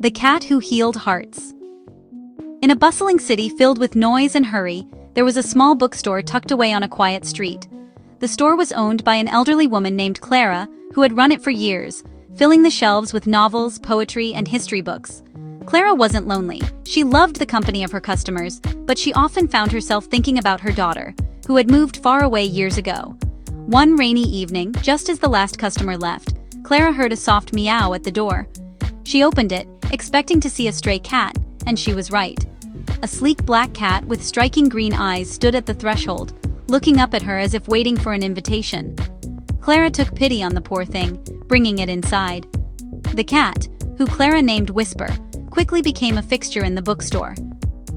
The Cat Who Healed Hearts. In a bustling city filled with noise and hurry, there was a small bookstore tucked away on a quiet street. The store was owned by an elderly woman named Clara, who had run it for years, filling the shelves with novels, poetry, and history books. Clara wasn't lonely. She loved the company of her customers, but she often found herself thinking about her daughter, who had moved far away years ago. One rainy evening, just as the last customer left, Clara heard a soft meow at the door. She opened it, expecting to see a stray cat, and she was right. A sleek black cat with striking green eyes stood at the threshold, looking up at her as if waiting for an invitation. Clara took pity on the poor thing, bringing it inside. The cat, who Clara named Whisper, quickly became a fixture in the bookstore.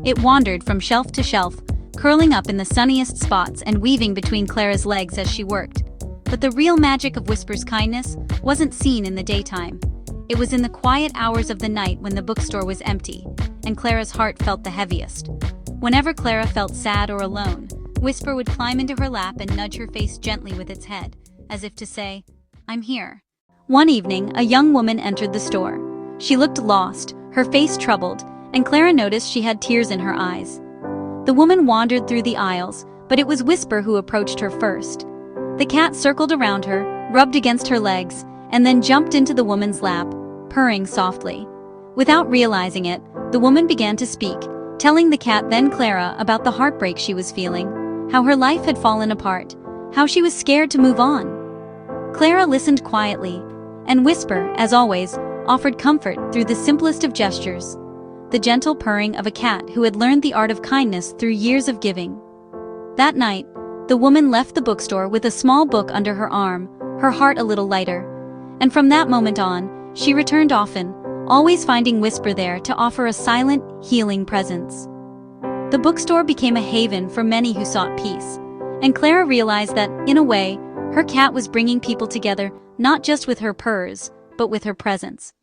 It wandered from shelf to shelf, curling up in the sunniest spots and weaving between Clara's legs as she worked. But the real magic of Whisper's kindness wasn't seen in the daytime. It was in the quiet hours of the night when the bookstore was empty, and Clara's heart felt the heaviest. Whenever Clara felt sad or alone, Whisper would climb into her lap and nudge her face gently with its head, as if to say, "I'm here." One evening, a young woman entered the store. She looked lost, her face troubled, and Clara noticed she had tears in her eyes. The woman wandered through the aisles, but it was Whisper who approached her first. The cat circled around her, rubbed against her legs, and then jumped into the woman's lap, purring softly. Without realizing it, the woman began to speak, telling the cat then Clara about the heartbreak she was feeling, how her life had fallen apart, how she was scared to move on. Clara listened quietly, and Whisper, as always, offered comfort through the simplest of gestures, the gentle purring of a cat who had learned the art of kindness through years of giving. That night, the woman left the bookstore with a small book under her arm, her heart a little lighter. And from that moment on, she returned often, always finding Whisper there to offer a silent, healing presence. The bookstore became a haven for many who sought peace, and Clara realized that, in a way, her cat was bringing people together not just with her purrs, but with her presence.